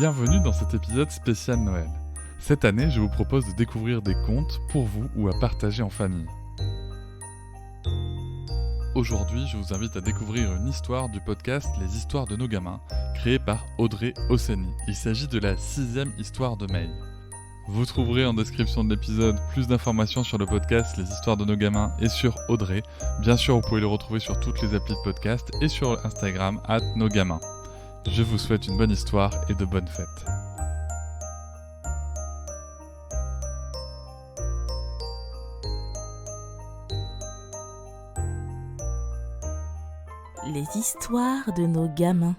Bienvenue dans cet épisode spécial Noël. Cette année, je vous propose de découvrir des contes pour vous ou à partager en famille. Aujourd'hui, je vous invite à découvrir une histoire du podcast Les Histoires de nos gamins, créé par Audrey Osseni. Il s'agit de la 6e histoire de May. Vous trouverez en description de l'épisode plus d'informations sur le podcast Les Histoires de nos gamins et sur Audrey. Bien sûr, vous pouvez le retrouver sur toutes les applis de podcast et sur Instagram @nosgamins. Je vous souhaite une bonne histoire et de bonnes fêtes. Les histoires de nos gamins,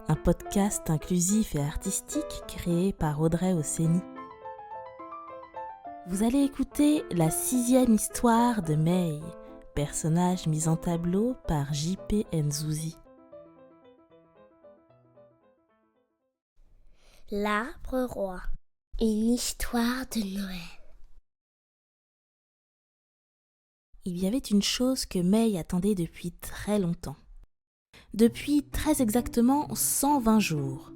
un podcast inclusif et artistique créé par Audrey Osseni. Vous allez écouter la 6e histoire de May, personnage mis en tableau par J.P. Nzouzi. L'arbre roi. Une histoire de Noël. Il y avait une chose que May attendait depuis très longtemps. Depuis très exactement 120 jours.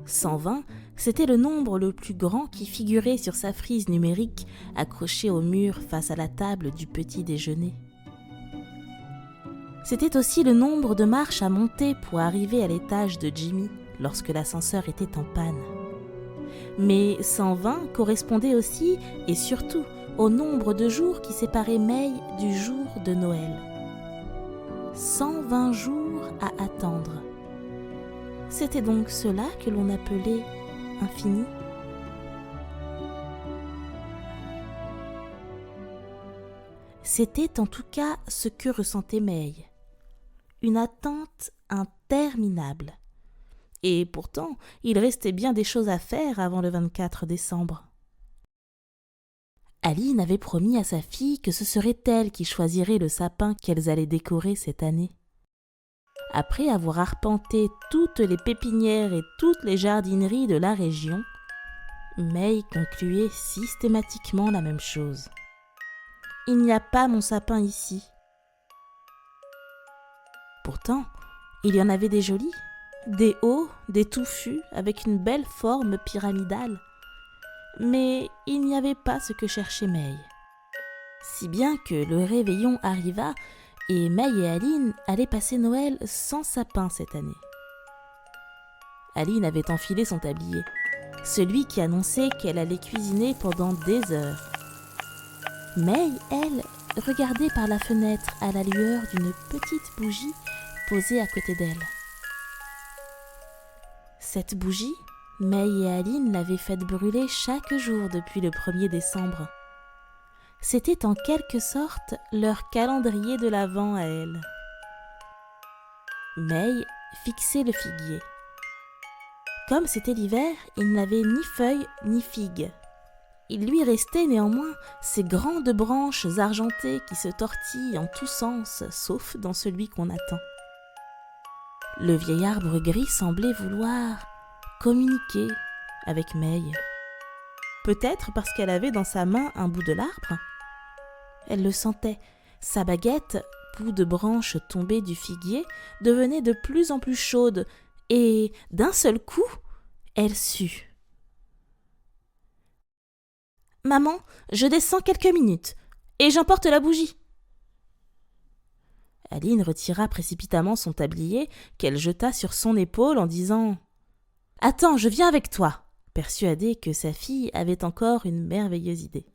120, c'était le nombre le plus grand qui figurait sur sa frise numérique accrochée au mur face à la table du petit déjeuner. C'était aussi le nombre de marches à monter pour arriver à l'étage de Jimmy lorsque l'ascenseur était en panne. Mais 120 correspondait aussi et surtout au nombre de jours qui séparaient May du jour de Noël. 120 jours à attendre. C'était donc cela que l'on appelait infini. C'était en tout cas ce que ressentait May. Une attente interminable. Et pourtant, il restait bien des choses à faire avant le 24 décembre. Aline avait promis à sa fille que ce serait elle qui choisirait le sapin qu'elles allaient décorer cette année. Après avoir arpenté toutes les pépinières et toutes les jardineries de la région, May concluait systématiquement la même chose. « Il n'y a pas mon sapin ici. » Pourtant, il y en avait des jolis, des hauts, des touffus, avec une belle forme pyramidale. Mais il n'y avait pas ce que cherchait May. Si bien que le réveillon arriva et May et Aline allaient passer Noël sans sapin cette année. Aline avait enfilé son tablier, celui qui annonçait qu'elle allait cuisiner pendant des heures. May, elle, regardait par la fenêtre à la lueur d'une petite bougie posée à côté d'elle. Cette bougie, May et Aline l'avaient faite brûler chaque jour depuis le 1er décembre. C'était en quelque sorte leur calendrier de l'Avent à elle. May fixait le figuier. Comme c'était l'hiver, il n'avait ni feuilles ni figues. Il lui restait néanmoins ces grandes branches argentées qui se tortillent en tous sens, sauf dans celui qu'on attend. Le vieil arbre gris semblait vouloir communiquer avec May. Peut-être parce qu'elle avait dans sa main un bout de l'arbre. Elle le sentait. Sa baguette, bout de branche tombée du figuier, devenait de plus en plus chaude et, d'un seul coup, elle sut. « Maman, je descends quelques minutes et j'emporte la bougie. » Aline retira précipitamment son tablier qu'elle jeta sur son épaule en disant « Attends, je viens avec toi !» persuadée que sa fille avait encore une merveilleuse idée.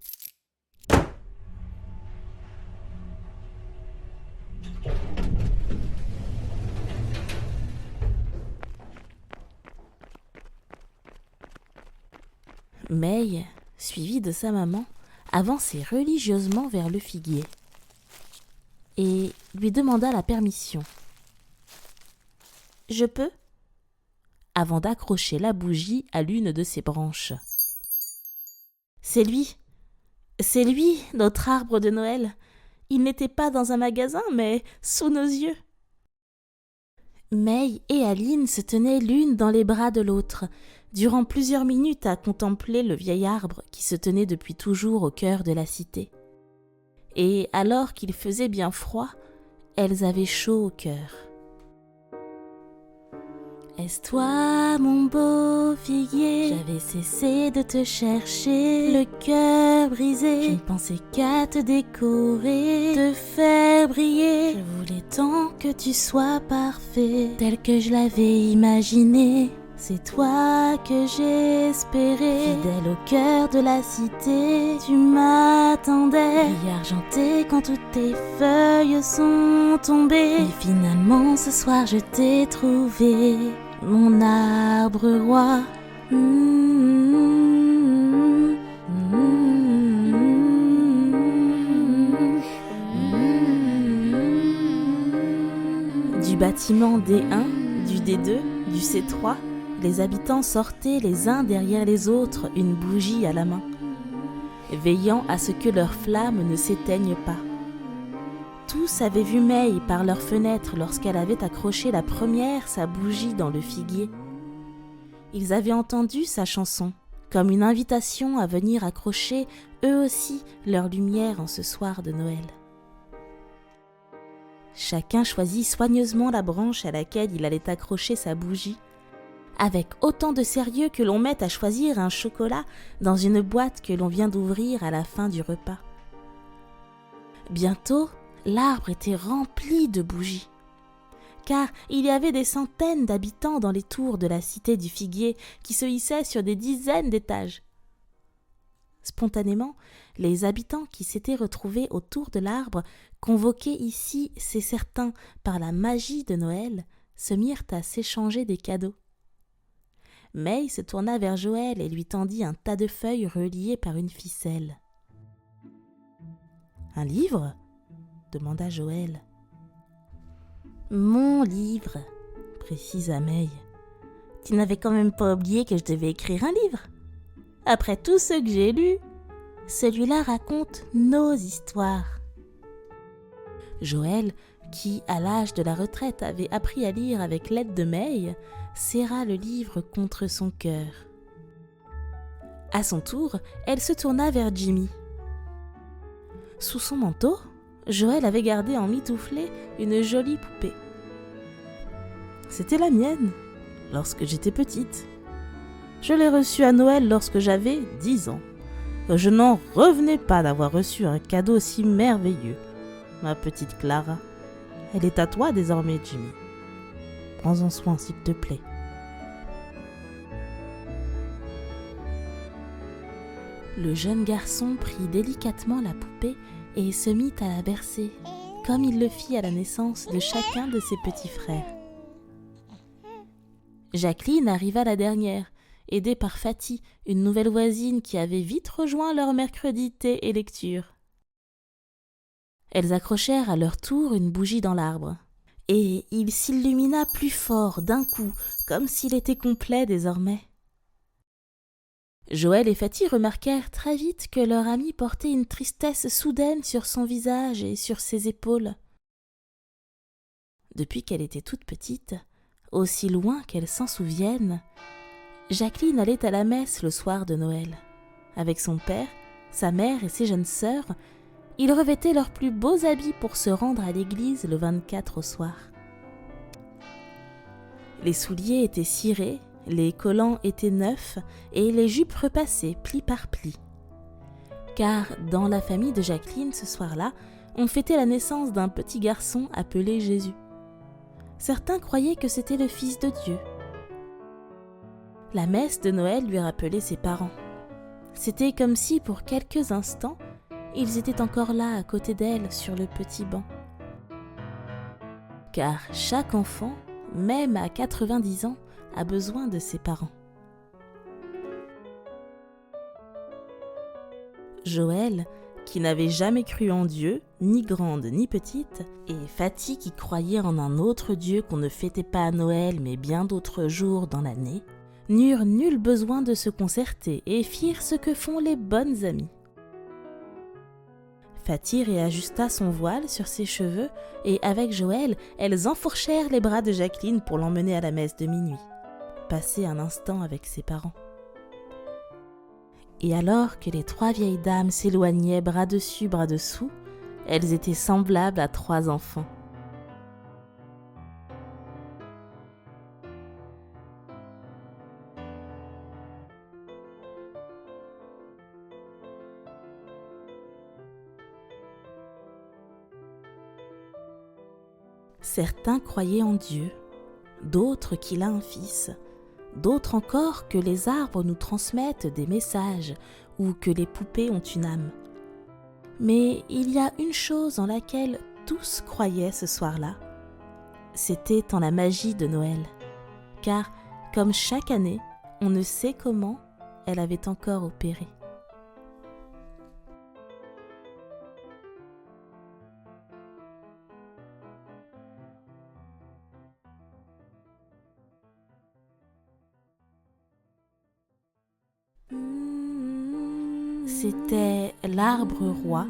May, suivie de sa maman, avançait religieusement vers le figuier et lui demanda la permission. « Je peux ?» avant d'accrocher la bougie à l'une de ses branches. « C'est lui, notre arbre de Noël. Il n'était pas dans un magasin, mais sous nos yeux. » May et Aline se tenaient l'une dans les bras de l'autre, durant plusieurs minutes à contempler le vieil arbre qui se tenait depuis toujours au cœur de la cité. Et alors qu'il faisait bien froid, elles avaient chaud au cœur. Est-ce toi, mon beau figuier? J'avais cessé de te chercher, le cœur brisé. Je ne pensais qu'à te décorer, te faire briller. Je voulais tant que tu sois parfait, tel que je l'avais imaginé. C'est toi que j'espérais, fidèle au cœur de la cité. Tu m'attendais, vie argentée quand toutes tes feuilles sont tombées. Et finalement ce soir je t'ai trouvé, mon arbre roi. Du bâtiment D1, du D2, du C3, les habitants sortaient les uns derrière les autres, une bougie à la main, veillant à ce que leurs flammes ne s'éteignent pas. Tous avaient vu May par leurs fenêtres lorsqu'elle avait accroché la première sa bougie dans le figuier. Ils avaient entendu sa chanson, comme une invitation à venir accrocher eux aussi leur lumière en ce soir de Noël. Chacun choisit soigneusement la branche à laquelle il allait accrocher sa bougie, avec autant de sérieux que l'on met à choisir un chocolat dans une boîte que l'on vient d'ouvrir à la fin du repas. Bientôt, l'arbre était rempli de bougies, car il y avait des centaines d'habitants dans les tours de la cité du figuier qui se hissaient sur des dizaines d'étages. Spontanément, les habitants qui s'étaient retrouvés autour de l'arbre, convoqués ici, c'est certain, par la magie de Noël, se mirent à s'échanger des cadeaux. May se tourna vers Joël et lui tendit un tas de feuilles reliées par une ficelle. « Un livre ?» demanda Joël. « Mon livre, » précisa May. « Tu n'avais quand même pas oublié que je devais écrire un livre. Après tout ce que j'ai lu, celui-là raconte nos histoires. » Joël, qui, à l'âge de la retraite, avait appris à lire avec l'aide de May, serra le livre contre son cœur. À son tour, elle se tourna vers Jimmy. Sous son manteau, Joël avait gardé en mitouflé une jolie poupée. C'était la mienne, lorsque j'étais petite. Je l'ai reçue à Noël lorsque j'avais 10 ans. Je n'en revenais pas d'avoir reçu un cadeau si merveilleux. Ma petite Clara, elle est à toi désormais, Jimmy. Prends-en soin, s'il te plaît. Le jeune garçon prit délicatement la poupée et se mit à la bercer, comme il le fit à la naissance de chacun de ses petits frères. Jacqueline arriva la dernière, aidée par Fatty, une nouvelle voisine qui avait vite rejoint leur mercredi thé et lecture. Elles accrochèrent à leur tour une bougie dans l'arbre, et il s'illumina plus fort d'un coup, comme s'il était complet désormais. Joël et Fatty remarquèrent très vite que leur amie portait une tristesse soudaine sur son visage et sur ses épaules. Depuis qu'elle était toute petite, aussi loin qu'elle s'en souvienne, Jacqueline allait à la messe le soir de Noël. Avec son père, sa mère et ses jeunes sœurs, ils revêtaient leurs plus beaux habits pour se rendre à l'église le 24 au soir. Les souliers étaient cirés, les collants étaient neufs et les jupes repassées pli par pli. Car dans la famille de Jacqueline, ce soir-là, on fêtait la naissance d'un petit garçon appelé Jésus. Certains croyaient que c'était le Fils de Dieu. La messe de Noël lui rappelait ses parents. C'était comme si, pour quelques instants, ils étaient encore là à côté d'elle sur le petit banc. Car chaque enfant, même à 90 ans, a besoin de ses parents. Joël, qui n'avait jamais cru en Dieu, ni grande ni petite, et Fatty qui croyait en un autre Dieu qu'on ne fêtait pas à Noël mais bien d'autres jours dans l'année, n'eurent nul besoin de se concerter et firent ce que font les bonnes amies. Fatty réajusta son voile sur ses cheveux et avec Joël, elles enfourchèrent les bras de Jacqueline pour l'emmener à la messe de minuit, passer un instant avec ses parents. Et alors que les trois vieilles dames s'éloignaient bras dessus, bras dessous, elles étaient semblables à trois enfants. Certains croyaient en Dieu, d'autres qu'il a un fils, d'autres encore que les arbres nous transmettent des messages ou que les poupées ont une âme. Mais il y a une chose en laquelle tous croyaient ce soir-là. C'était en la magie de Noël, car, comme chaque année, on ne sait comment elle avait encore opéré. C'était L'Arbre Roi,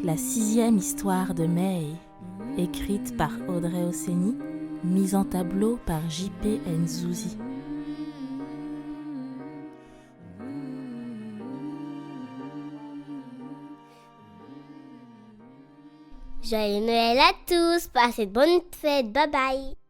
la 6e histoire de May, écrite par Audrey Ossény, mise en tableau par J.P. Nzouzi. Joyeux Noël à tous, passez de bonnes fêtes, bye bye.